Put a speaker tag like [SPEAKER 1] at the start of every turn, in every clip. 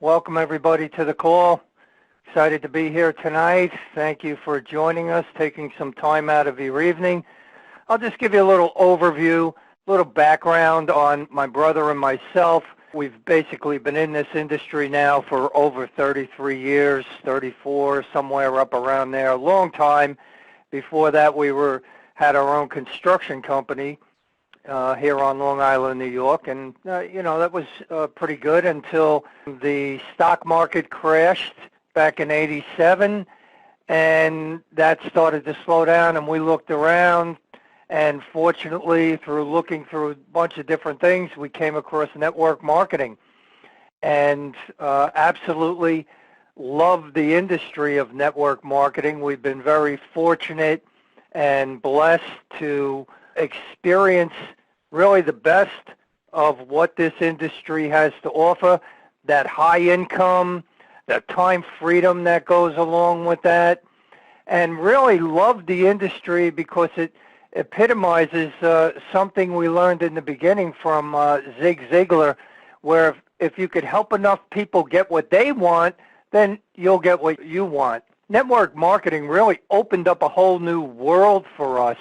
[SPEAKER 1] Welcome everybody to the call. Excited to be here tonight. Thank you for joining us, taking some time out of your evening. I'll just give you a little overview, a little background on my brother and myself. We've basically been in this industry now for over 33 years, 34, somewhere up around there, a long time. Before that, we had our own construction company here on Long Island, New York, and that was pretty good until the stock market crashed back in '87, and that started to slow down, and we looked around, and fortunately, through looking through a bunch of different things, we came across network marketing, and absolutely love the industry of network marketing. We've been very fortunate and blessed to experience really the best of what this industry has to offer, that high income, the time freedom that goes along with that, and really love the industry because it epitomizes something we learned in the beginning from Zig Ziglar, where if you could help enough people get what they want, then you'll get what you want. Network marketing really opened up a whole new world for us.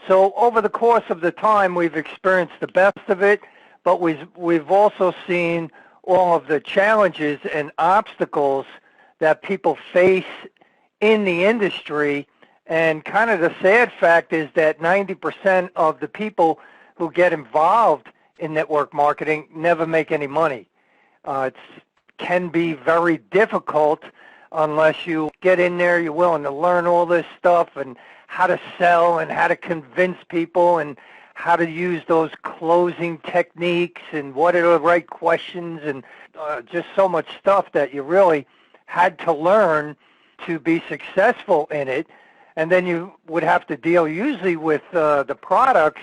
[SPEAKER 1] So over the course of the time, we've experienced the best of it, but we've also seen all of the challenges and obstacles that people face in the industry. And kind of the sad fact is that 90% of the people who get involved in network marketing never make any money. It can be very difficult unless you get in there, you're willing to learn all this stuff and how to sell and how to convince people and how to use those closing techniques and what are the right questions and just so much stuff that you really had to learn to be successful in it. And then you would have to deal usually with the products,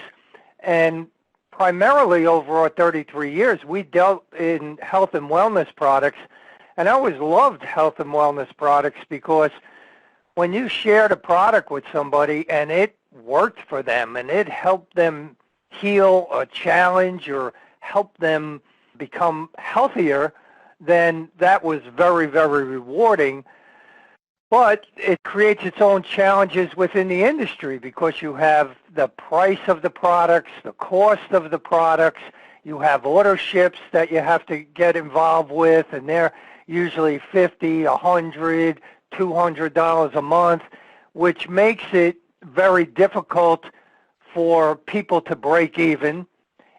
[SPEAKER 1] and primarily over our 33 years, we dealt in health and wellness products. And I always loved health and wellness products because when you shared a product with somebody and it worked for them and it helped them heal a challenge or help them become healthier, then that was very, very rewarding. But it creates its own challenges within the industry because you have the price of the products, the cost of the products, you have auto ships that you have to get involved with, and they're usually $50, $100, $200 a month, which makes it very difficult for people to break even,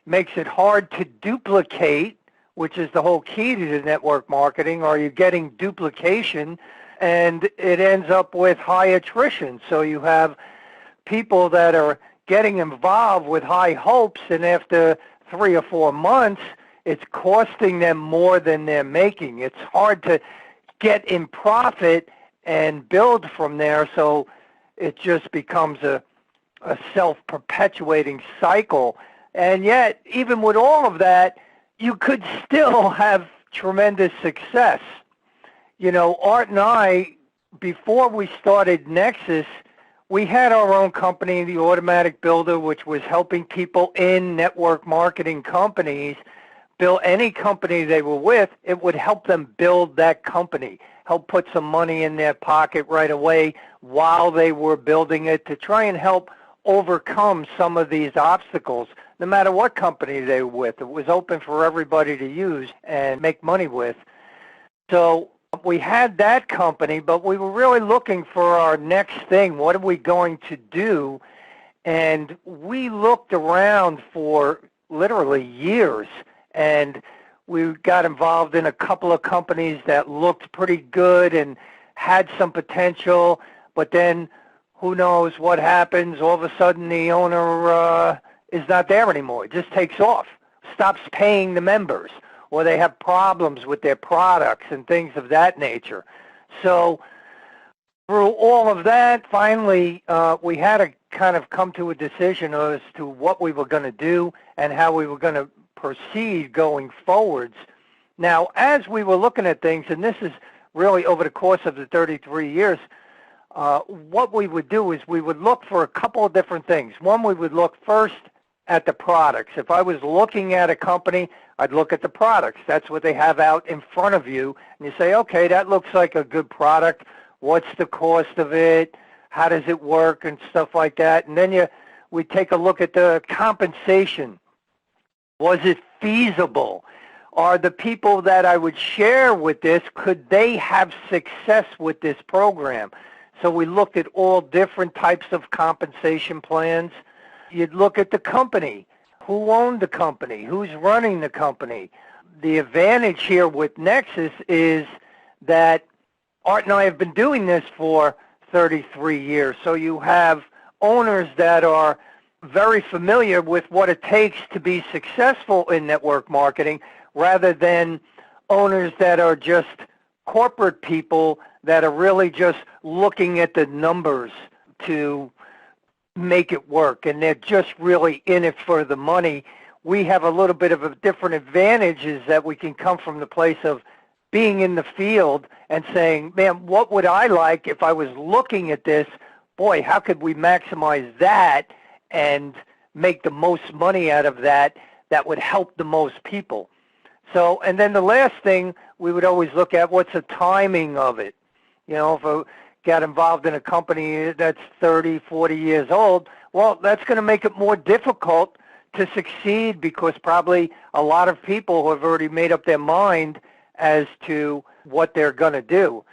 [SPEAKER 1] makes it hard to duplicate, which is the whole key to the network marketing, or you're getting duplication, and it ends up with high attrition. So you have people that are getting involved with high hopes, and after 3 or 4 months, it's costing them more than they're making. It's hard to get in profit and build from there, so it just becomes a self-perpetuating cycle. And yet, even with all of that, you could still have tremendous success. You know, Art and I, before we started Nexus, we had our own company, the Automatic Builder, which was helping people in network marketing companies build any company they were with. It would help them build that company, help put some money in their pocket right away while they were building it to try and help overcome some of these obstacles, no matter what company they were with. It was open for everybody to use and make money with. So we had that company, but we were really looking for our next thing. What are we going to do? And we looked around for literally years, and we got involved in a couple of companies that looked pretty good and had some potential, but then who knows what happens. All of a sudden the owner is not there anymore. It just takes off, stops paying the members, or they have problems with their products and things of that nature. So through all of that, finally we had to kind of come to a decision as to what we were going to do and how we were going to proceed going forwards. Now, as we were looking at things, and this is really over the course of the 33 years, what we would do is we would look for a couple of different things. One, we would look first at the products. If I was looking at a company, I'd look at the products. That's what they have out in front of you. And you say, okay, that looks like a good product. What's the cost of it? How does it work and stuff like that? And then we take a look at the compensation. Was it feasible? Are the people that I would share with this, could they have success with this program? So we looked at all different types of compensation plans. You'd look at the company. Who owned the company? Who's running the company? The advantage here with Nexus is that Art and I have been doing this for 33 years. So you have owners that are very familiar with what it takes to be successful in network marketing, rather than owners that are just corporate people that are really just looking at the numbers to make it work, and they're just really in it for the money. We have a little bit of a different advantage, is that we can come from the place of being in the field and saying, man, what would I like if I was looking at this? Boy, how could we maximize that and make the most money out of that would help the most people? So, and then the last thing we would always look at, what's the timing of it? You know, if I got involved in a company that's 30, 40 years old, well, that's going to make it more difficult to succeed, because probably a lot of people have already made up their mind as to what they're going to do.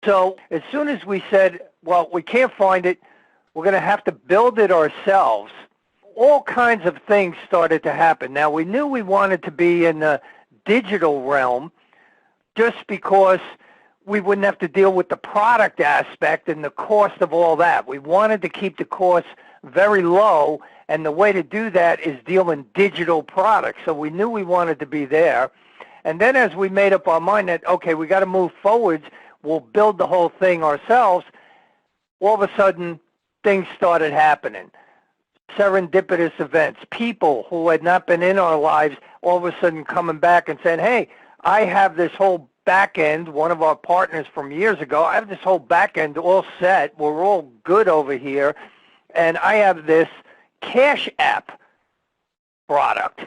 [SPEAKER 1] So as soon as we said, well, we can't find it, we're going to have to build it ourselves, all kinds of things started to happen. Now, we knew we wanted to be in the digital realm just because we wouldn't have to deal with the product aspect and the cost of all that. We wanted to keep the cost very low, and the way to do that is deal in digital products. So we knew we wanted to be there. And then as we made up our mind that, okay, we got to move forwards, we'll build the whole thing ourselves, all of a sudden things started happening. Serendipitous events, people who had not been in our lives all of a sudden coming back and saying, hey, I have this whole back end, one of our partners from years ago, I have this whole back end all set, we're all good over here, and I have this Cash App product.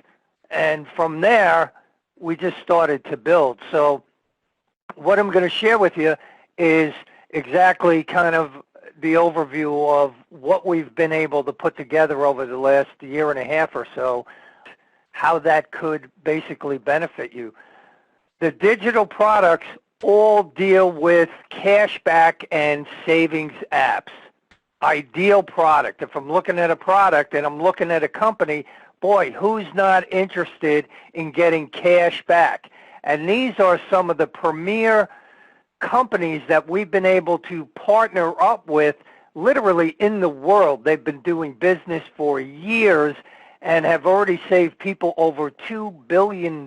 [SPEAKER 1] And from there, we just started to build. So what I'm going to share with you is exactly kind of the overview of what we've been able to put together over the last year and a half or so, how that could basically benefit you. The digital products all deal with cashback and savings apps. Ideal product. If I'm looking at a product and I'm looking at a company, boy, who's not interested in getting cash back? And these are some of the premier companies that we've been able to partner up with literally in the world. They've been doing business for years and have already saved people over $2 billion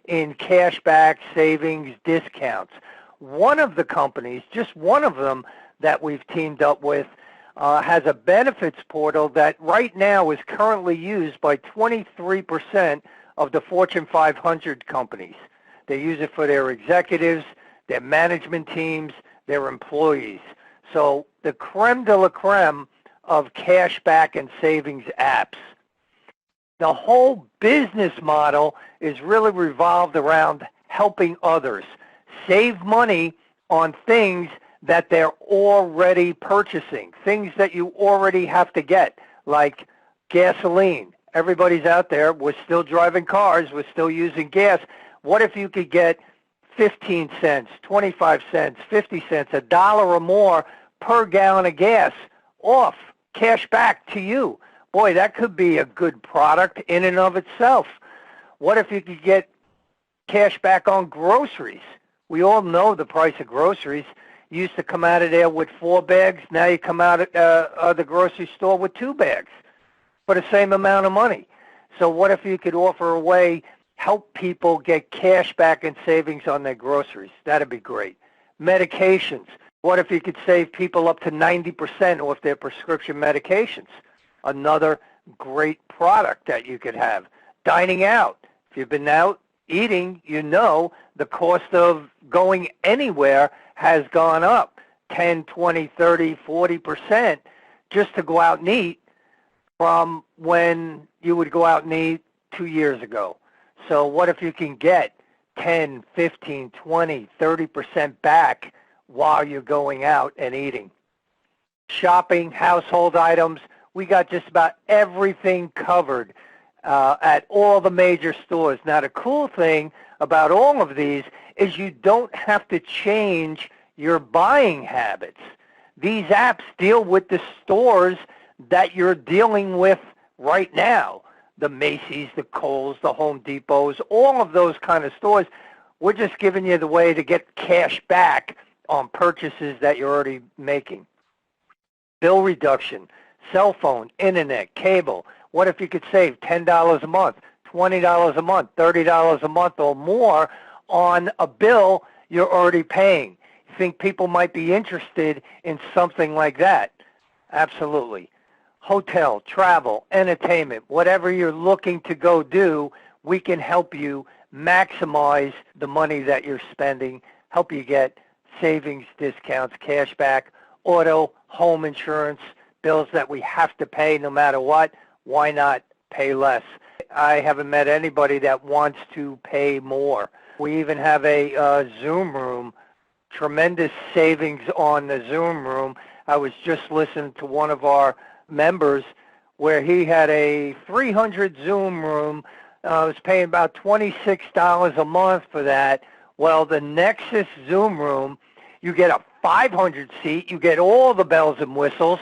[SPEAKER 1] in cashback, savings, discounts. One of the companies, just one of them that we've teamed up with, has a benefits portal that right now is currently used by 23% of the Fortune 500 companies. They use it for their executives, their management teams, their employees. So the creme de la creme of cashback and savings apps. The whole business model is really revolved around helping others save money on things that they're already purchasing, things that you already have to get, like gasoline. Everybody's out there. We're still driving cars. We're still using gas. What if you could get 15 cents, 25 cents, 50 cents, $1 or more per gallon of gas off, cash back to you? Boy, that could be a good product in and of itself. What if you could get cash back on groceries? We all know the price of groceries. You used to come out of there with 4 bags. Now you come out of the grocery store with 2 bags for the same amount of money. So what if you could offer a way, help people get cash back and savings on their groceries? That'd be great. Medications. What if you could save people up to 90% off their prescription medications? Another great product that you could have. Dining out. If you've been out eating, you know the cost of going anywhere has gone up 10, 20, 30, 40% just to go out and eat. from when you would go out and eat 2 years ago. So what if you can get 10, 15, 20, 30% back while you're going out and eating? Shopping, household items, we got just about everything covered at all the major stores. Now, the cool thing about all of these is you don't have to change your buying habits. These apps deal with the stores that you're dealing with right now. The Macy's, the Kohl's, the Home Depots, all of those kind of stores. We're just giving you the way to get cash back on purchases that you're already making. Bill reduction, cell phone, internet, cable. What if you could save $10 a month, $20 a month, $30 a month or more on a bill you're already paying? You think people might be interested in something like that? Absolutely. Hotel, travel, entertainment, whatever you're looking to go do, we can help you maximize the money that you're spending, help you get savings, discounts, cash back, auto, home insurance, bills that we have to pay no matter what. Why not pay less? I haven't met anybody that wants to pay more. We even have a Zoom room, tremendous savings on the Zoom room. I was just listening to one of our members where he had a 300 Zoom room, was paying about $26 a month for that. Well, the Nexus Zoom room, you get a 500 seat, you get all the bells and whistles.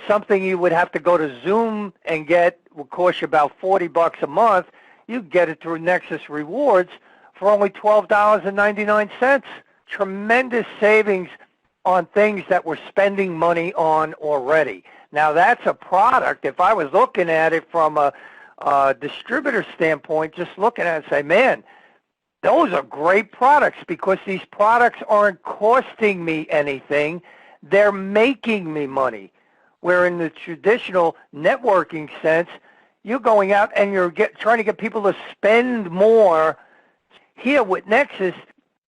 [SPEAKER 1] Something you would have to go to Zoom and get will cost you about $40 a month. You get it through Nexus Rewards for only $12.99. Tremendous savings on things that we're spending money on already. Now, that's a product. If I was looking at it from a distributor standpoint, just looking at it and say, man, those are great products because these products aren't costing me anything. They're making me money. Where in the traditional networking sense, you're going out and you're trying to get people to spend more. Here with Nexus,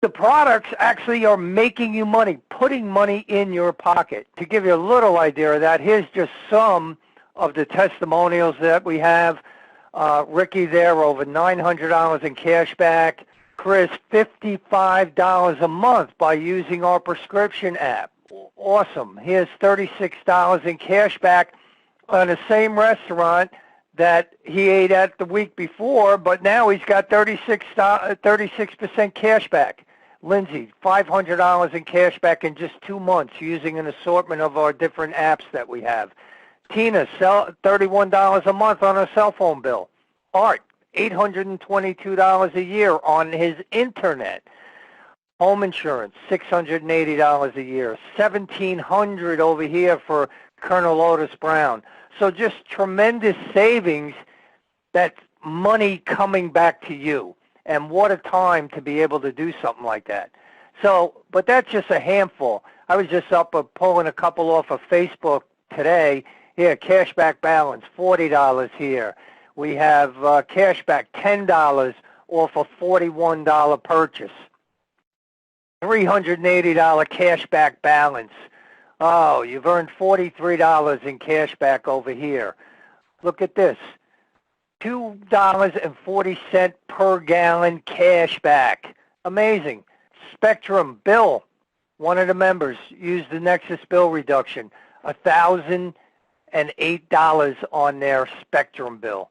[SPEAKER 1] the products actually are making you money, putting money in your pocket. To give you a little idea of that, here's just some of the testimonials that we have. Ricky there, over $900 in cash back. Chris, $55 a month by using our prescription app. Awesome. Here's $36 in cash back on the same restaurant that he ate at the week before, but now he's got 36% cash back. Lindsay, $500 in cash back in just 2 months using an assortment of our different apps that we have. Tina, $31 a month on a cell phone bill. Art, $822 a year on his internet. Home insurance, $680 a year. $1,700 over here for Colonel Otis Brown. So just tremendous savings. That's money coming back to you. And what a time to be able to do something like that. So, but that's just a handful. I was just up pulling a couple off of Facebook today. Here, cashback balance, $40 here. We have cashback, $10 off a $41 purchase. $380 cashback balance. Oh, you've earned $43 in cashback over here. Look at this. $2.40 per gallon cashback. Amazing. Spectrum bill. One of the members used the Nexus bill reduction. $1,008 on their Spectrum bill.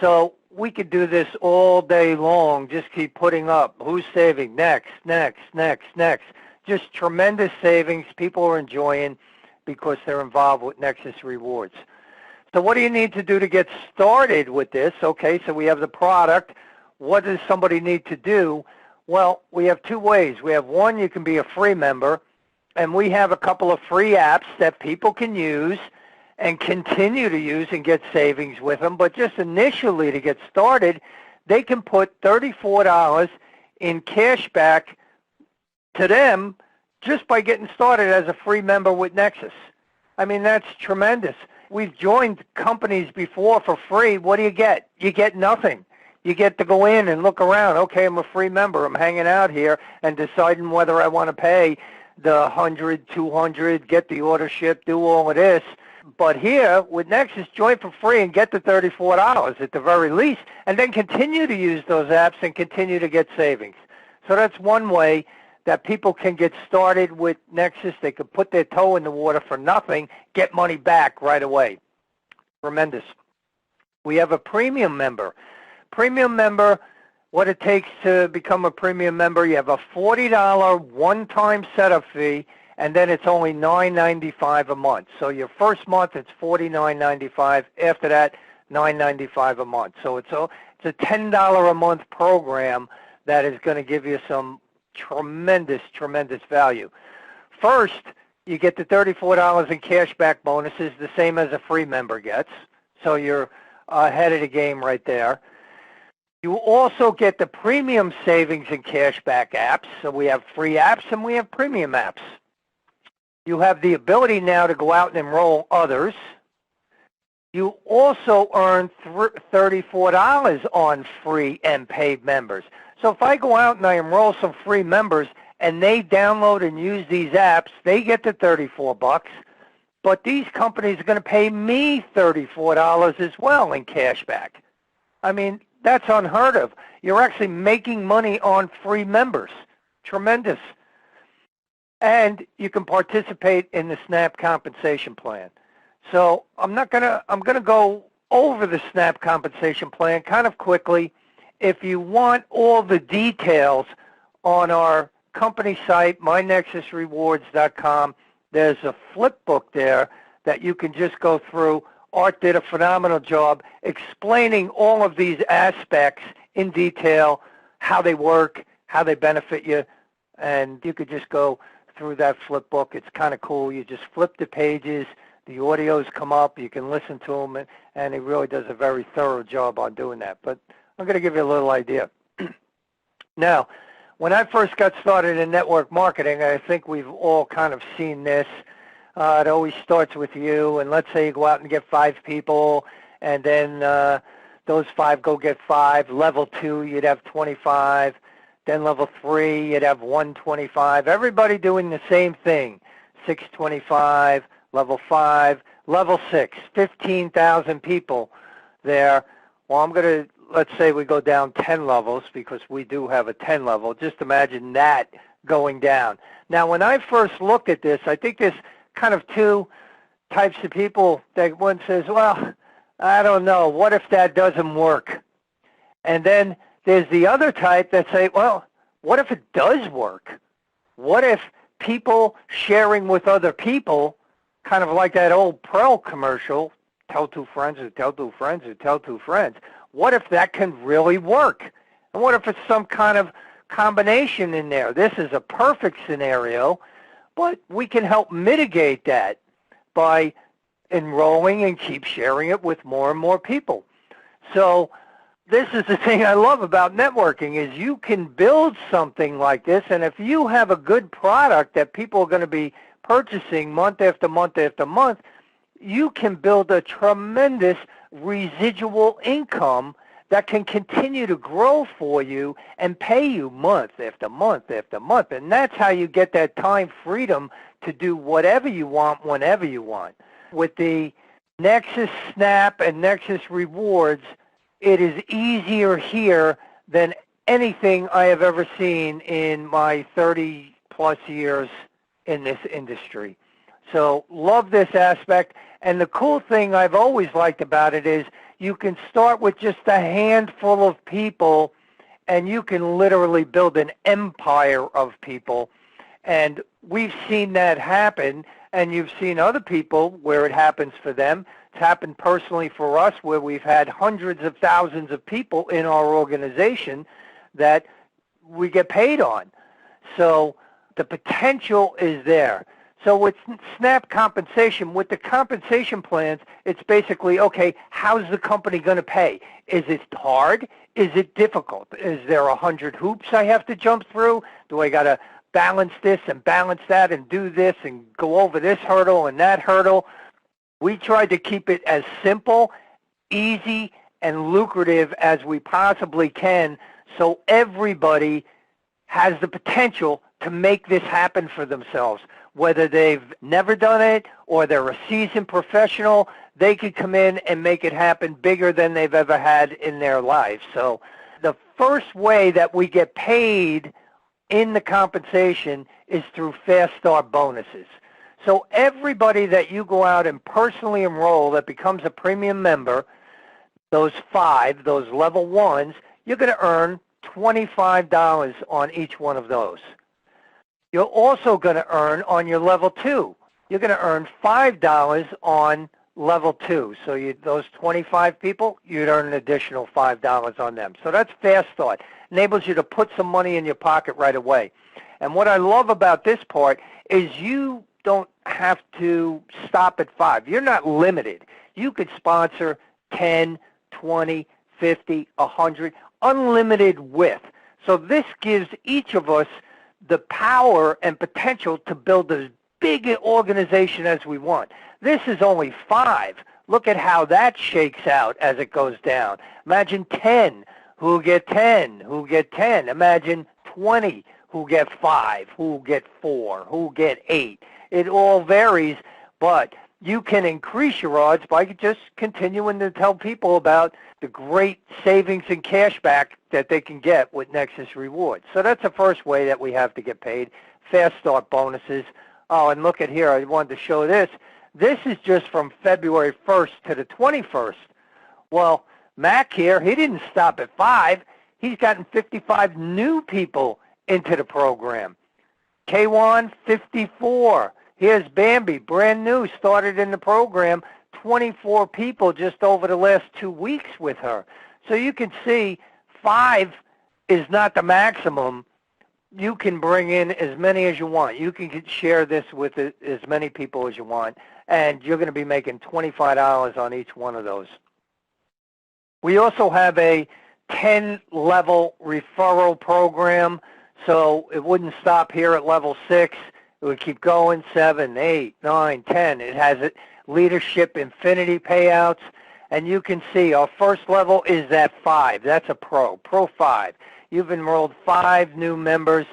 [SPEAKER 1] So we could do this all day long. Just keep putting up. Who's saving? Next, next, next, next. Just tremendous savings. People are enjoying because they're involved with Nexus Rewards. So what do you need to do to get started with this? Okay, so we have the product. What does somebody need to do? Well, we have two ways. We have one, you can be a free member, and we have a couple of free apps that people can use and continue to use and get savings with them. But just initially to get started, they can put $34 in cash back to them just by getting started as a free member with Nexus. I mean, that's tremendous. We've joined companies before for free. What do you get? You get nothing. You get to go in and look around. Okay, I'm a free member. I'm hanging out here and deciding whether I want to pay the $100, $200, get the order shipped, do all of this. But here, with Nexus, join for free and get the $34 at the very least, and then continue to use those apps and continue to get savings. So that's one way that people can get started with Nexus. They could put their toe in the water for nothing, get money back right away. Tremendous. We have a premium member. Premium member, what it takes to become a premium member, you have a $40 one-time setup fee, and then it's only $9.95 a month. So your first month, it's $49.95. After that, $9.95 a month. So it's a $10 a month program that is going to give you some tremendous, tremendous value. First, you get the $34 in cashback bonuses, the same as a free member gets. So you're ahead of the game right there. You also get the premium savings and cashback apps. So we have free apps and we have premium apps. You have the ability now to go out and enroll others. You also earn $34 on free and paid members. So if I go out and I enroll some free members and they download and use these apps, they get the $34. But these companies are going to pay me $34 as well in cashback. I mean, that's unheard of. You're actually making money on free members. Tremendous. And you can participate in the SNAP compensation plan. So I'm going to go over the SNAP compensation plan kind of quickly. If you want all the details on our company site, mynexusrewards.com, there's a flip book there that you can just go through. Art did a phenomenal job explaining all of these aspects in detail, how they work, how they benefit you, and you could just go through that flip book. It's kind of cool. You just flip the pages, the audios come up, you can listen to them, and he really does a very thorough job on doing that. But I'm going to give you a little idea. Now, when I first got started in network marketing, I think we've all kind of seen this. It always starts with you, and let's say you go out and get 5 people, and then those 5 go get 5. Level 2, you'd have 25. Then level 3, you'd have 125. Everybody doing the same thing, 625. Level 5, level 6, 15,000 people there. Well, let's say we go down 10 levels because we do have a 10 level. Just imagine that going down. Now, when I first looked at this, I think there's kind of 2 types of people. That one says, well, I don't know, what if that doesn't work? And then there's the other type that say, well, what if it does work? What if people sharing with other people, kind of like that old Pearl commercial, tell 2 friends who tell 2 friends who tell 2 friends, what if that can really work? And what if it's some kind of combination in there? This is a perfect scenario, but we can help mitigate that by enrolling and keep sharing it with more and more people. So this is the thing I love about networking is you can build something like this, and if you have a good product that people are going to be purchasing month after month after month, you can build a tremendous residual income that can continue to grow for you and pay you month after month after month. And that's how you get that time freedom to do whatever you want whenever you want. With the Nexus Snap and Nexus Rewards, it is easier here than anything I have ever seen in my 30-plus years in this industry. So love this aspect. And the cool thing I've always liked about it is you can start with just a handful of people, and you can literally build an empire of people. And we've seen that happen, and you've seen other people where it happens for them. It's happened personally for us where we've had hundreds of thousands of people in our organization that we get paid on. So the potential is there. So with SNAP compensation, with the compensation plans, it's basically, okay, how's the company going to pay? Is it hard? Is it difficult? Is there 100 hoops I have to jump through? Do I got to balance this and balance that and do this and go over this hurdle and that hurdle? We tried to keep it as simple, easy, and lucrative as we possibly can so everybody has the potential to make this happen for themselves. whether they've never done it or they're a seasoned professional, they could come in and make it happen bigger than they've ever had in their life. So the first way that we get paid in the compensation is through fast start bonuses. So everybody that you go out and personally enroll that becomes a premium member, those 5, those level 1s, you're going to earn $25 on each one of those. You're also going to earn on your level 2. You're going to earn $5 on level 2. So those 25 people, you'd earn an additional $5 on them. So that's fast start. Enables you to put some money in your pocket right away. And what I love about this part is you don't have to stop at 5. You're not limited. You could sponsor 10, 20, 50, 100, unlimited width. So this gives each of us the power and potential to build as big an organization as we want. This is only 5. Look at how that shakes out as it goes down. Imagine 10 who get 10, who get 10. Imagine 20 who get 5, who get 4, who get 8. It all varies, but you can increase your odds by just continuing to tell people about the great savings and cash back that they can get with Nexus Rewards. So that's the first way that we have to get paid, fast start bonuses. Oh, and look at here, I wanted to show this. This is just from February 1st to the 21st. Well, Mac here, he didn't stop at 5. He's gotten 55 new people into the program. K1, 54. Here's Bambi, brand new, started in the program, 24 people just over the last 2 weeks with her. So you can see 5 is not the maximum. You can bring in as many as you want. You can share this with as many people as you want, and you're going to be making $25 on each one of those. We also have a 10-level referral program, so it wouldn't stop here at level 6. It would keep going, 7, 8, 9, 10. It has leadership infinity payouts. And you can see our first level is at 5. That's a pro 5. You've enrolled 5 new members.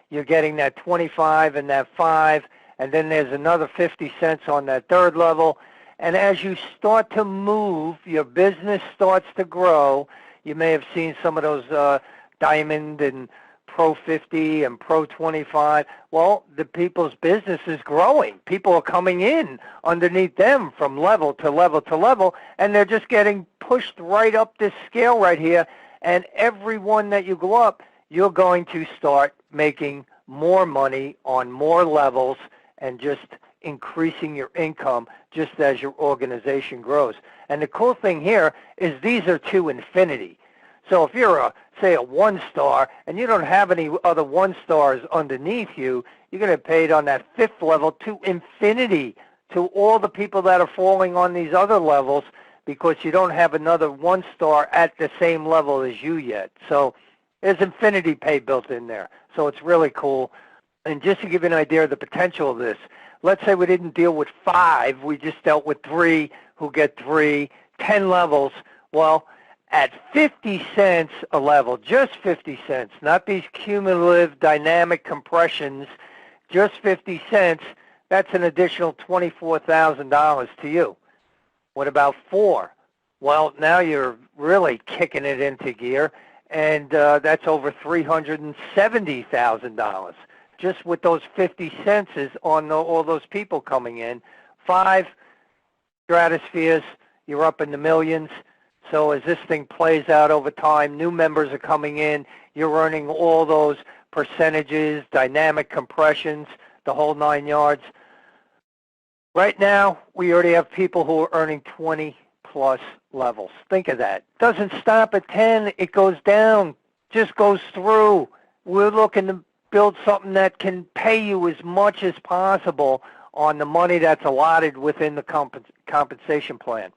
[SPEAKER 1] You're getting that 25 and that 5. And then there's another 50 cents on that third level. And as you start to move, your business starts to grow. You may have seen some of those diamond and Pro 50 and Pro 25. Well, the people's business is growing. People are coming in underneath them from level to level to level, and they're just getting pushed right up this scale right here. And every one that you go up, you're going to start making more money on more levels and just increasing your income just as your organization grows. And the cool thing here is these are to infinity. So if you're say a 1-star and you don't have any other 1-stars underneath you, you're going to get paid on that 5th level to infinity, to all the people that are falling on these other levels, because you don't have another 1-star at the same level as you yet. So there's infinity pay built in there. So it's really cool. And just to give you an idea of the potential of this, let's say we didn't deal with 5, we just dealt with 3 who get 3, 10 levels. Well, at 50 cents a level, just 50 cents, not these cumulative dynamic compressions, just 50 cents, that's an additional $24,000 to you. What about 4? Well, now you're really kicking it into gear, and that's over $370,000. Just with those 50 cents on all those people coming in. 5 stratospheres, you're up in the millions. So as this thing plays out over time, new members are coming in, you're earning all those percentages, dynamic compressions, the whole 9 yards. Right now, we already have people who are earning 20-plus levels. Think of that. Doesn't stop at 10. It goes down, just goes through. We're looking to build something that can pay you as much as possible on the money that's allotted within the compensation plan.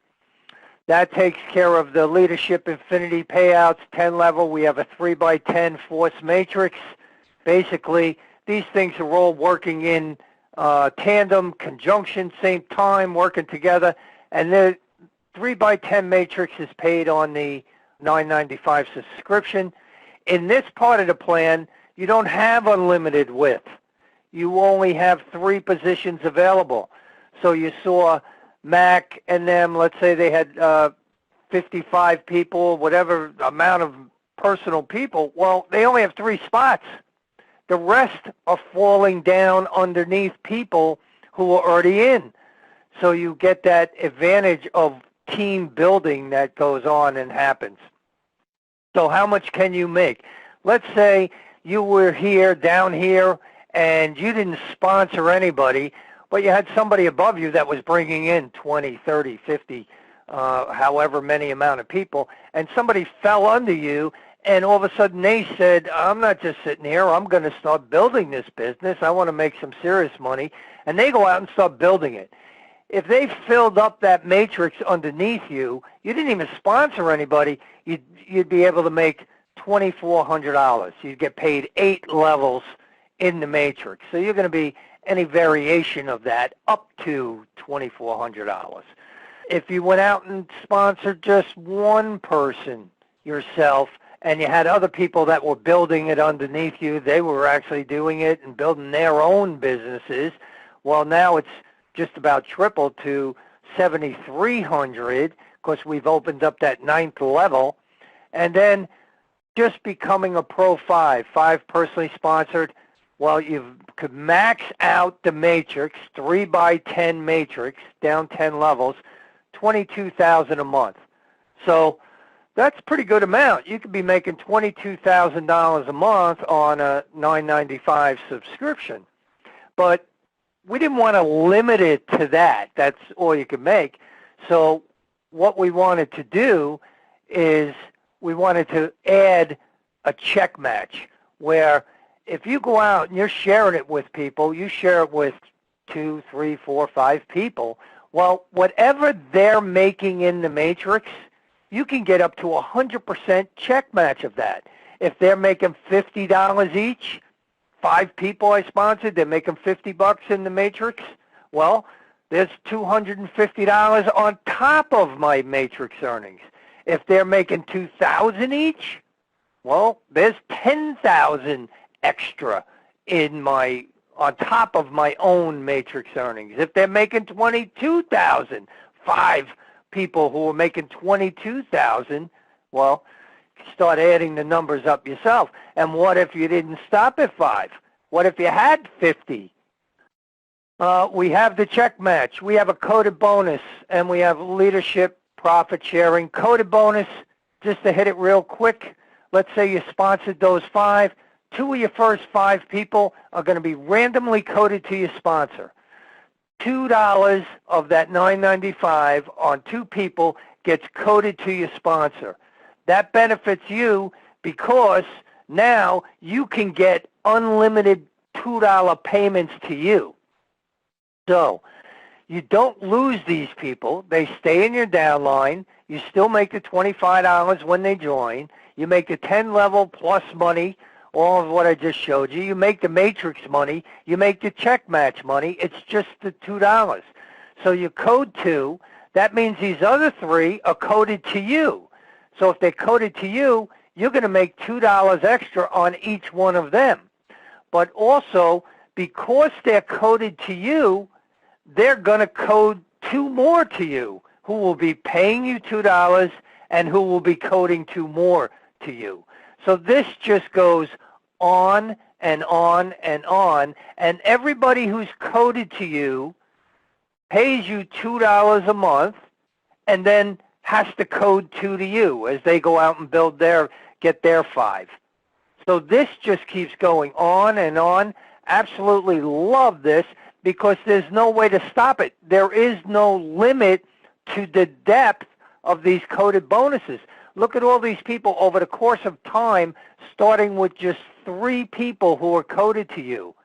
[SPEAKER 1] That takes care of the leadership infinity payouts, 10 level. We have a 3x10 force matrix. Basically, these things are all working in tandem, conjunction, same time, working together. And the 3x10 matrix is paid on the $9.95 subscription. In this part of the plan, you don't have unlimited width. you only have 3 positions available. So you saw Mac and them, let's say they had 55 people, whatever amount of personal people. Well, they only have 3 spots. The rest are falling down underneath people who are already in. So you get that advantage of team building that goes on and happens. So how much can you make? Let's say you were here, down here, and you didn't sponsor anybody, but you had somebody above you that was bringing in 20, 30, 50, however many amount of people, and somebody fell under you, and all of a sudden they said, I'm not just sitting here, I'm going to start building this business, I want to make some serious money, and they go out and start building it. If they filled up that matrix underneath you, you didn't even sponsor anybody, you'd be able to make $2,400. You'd get paid 8 levels in the matrix. So you're going to be any variation of that up to $2,400. If you went out and sponsored just one person yourself, and you had other people that were building it underneath you, they were actually doing it and building their own businesses, well, now it's just about triple to 7,300 because we've opened up that 9th level. And then just becoming a Pro 5 personally sponsored, well, you could max out the matrix, 3 by 10 matrix, down 10 levels, $22,000 a month. So that's a pretty good amount. You could be making $22,000 a month on a $9.95 subscription. But we didn't want to limit it to that. That's all you could make. So what we wanted to do is we wanted to add a check match where if you go out and you're sharing it with people, you share it with 2, 3, 4, 5 people, well, whatever they're making in the matrix, you can get up to 100% check match of that. If they're making $50 each, 5 people I sponsored, they're making $50 in the matrix. Well, there's $250 on top of my matrix earnings. If they're making $2,000 each, well, there's $10,000 extra in my on top of my own matrix earnings. If they're making $22,000, 5 people who are making $22,000, well, start adding the numbers up yourself. And what if you didn't stop at 5? What if you had 50? We have the check match. We have a coded bonus, and we have leadership profit sharing. Coded bonus, just to hit it real quick, let's say you sponsored those 5. 2 of your first 5 people are going to be randomly coded to your sponsor. $2 of that $9.95 on 2 people gets coded to your sponsor. That benefits you because now you can get unlimited $2 payments to you. So you don't lose these people. They stay in your downline. You still make the $25 when they join. You make the 10 level plus money, all of what I just showed you. You make the matrix money. You make the check match money. It's just the $2. So you code 2. That means these other 3 are coded to you. So if they're coded to you, you're going to make $2 extra on each one of them. But also, because they're coded to you, they're going to code 2 more to you who will be paying you $2 and who will be coding 2 more to you. So this just goes on and on and on, and everybody who's coded to you pays you $2 a month and then has to code 2 to you as they go out and get their 5. So this just keeps going on and on. Absolutely love this because there's no way to stop it. There is no limit to the depth of these coded bonuses. Look at all these people over the course of time, starting with just 3 people who are coded to you,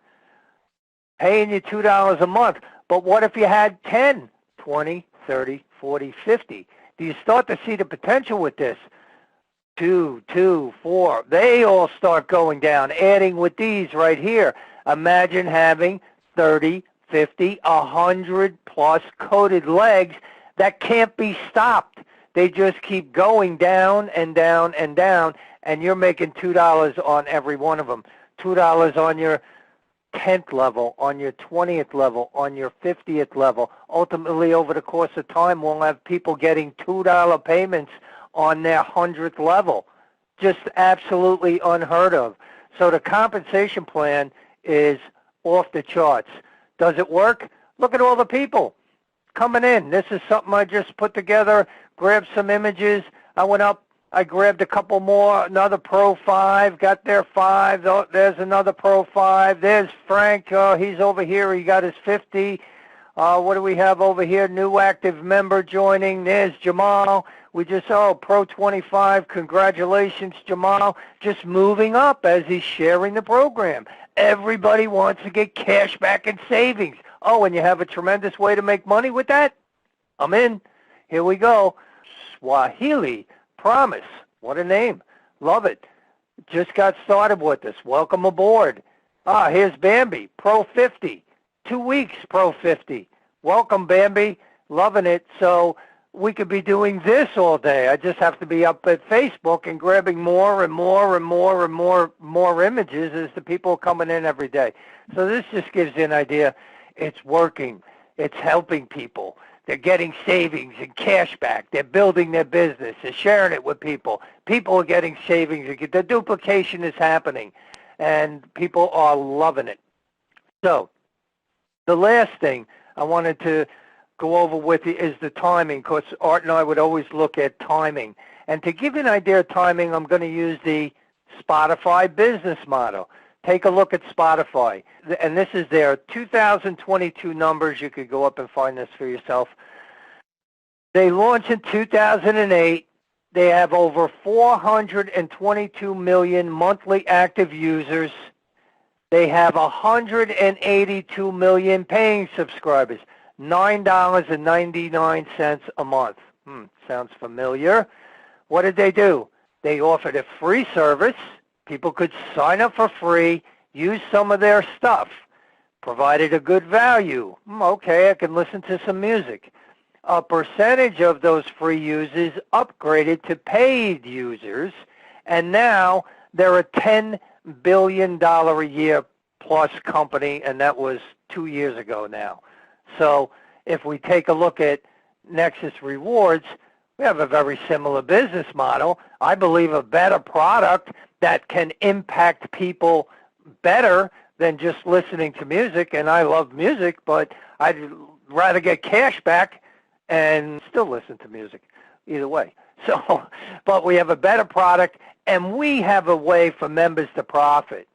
[SPEAKER 1] paying you $2 a month. But what if you had 10, 20, 30, 40, 50? Do you start to see the potential with this? 2, 2, 4. They all start going down, adding with these right here. Imagine having 30, 50, 100 plus coded legs that can't be stopped. They just keep going down and down and down, and you're making $2 on every one of them. $2 on your 10th level, on your 20th level, on your 50th level. Ultimately, over the course of time, we'll have people getting $2 payments on their 100th level. Just absolutely unheard of. So the compensation plan is off the charts. Does it work? Look at all the people coming in. This is something I just put together, grabbed some images. I went up, I grabbed a couple more, another Pro 5, got their 5. Oh, there's another Pro 5. There's Frank. He's over here. He got his 50. What do we have over here? New active member joining. There's Jamal. We just, Pro 25. Congratulations, Jamal. Just moving up as he's sharing the program. Everybody wants to get cash back and savings. Oh, and you have a tremendous way to make money with that? I'm in. Here we go. Swahili Promise. What a name. Love it. Just got started with us. Welcome aboard. Here's Bambi, Pro 50. 2 weeks, Pro 50. Welcome, Bambi. Loving it. So we could be doing this all day. I just have to be up at Facebook and grabbing more and more and more and more images as the people coming in every day. So this just gives you an idea. It's working. It's helping people. They're getting savings and cash back. They're building their business. They're sharing it with people. People are getting savings. The duplication is happening, and people are loving it. So the last thing I wanted to go over with you is the timing, because Art and I would always look at timing. And to give you an idea of timing, I'm going to use the Spotify business model. Take a look at Spotify. And this is their 2022 numbers. You could go up and find this for yourself. They launched in 2008. They have over 422 million monthly active users. They have 182 million paying subscribers. $9.99 a month. Sounds familiar. What did they do? They offered a free service. People could sign up for free, use some of their stuff, provided a good value. Okay, I can listen to some music. A percentage of those free users upgraded to paid users, and now they're a $10 billion a year plus company, and that was 2 years ago now. So if we take a look at Nexus Rewards, we have a very similar business model. I believe a better product that can impact people better than just listening to music. And I love music, but I'd rather get cash back and still listen to music either way. So, but we have a better product, and we have a way for members to profit.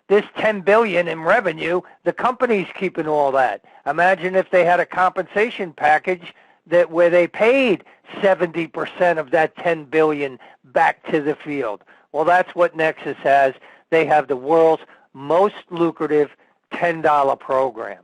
[SPEAKER 1] This $10 billion in revenue, the company's keeping all that. Imagine if they had a compensation package that where they paid 70% of that $10 billion back to the field. Well, that's what Nexus has. They have the world's most lucrative $10 program.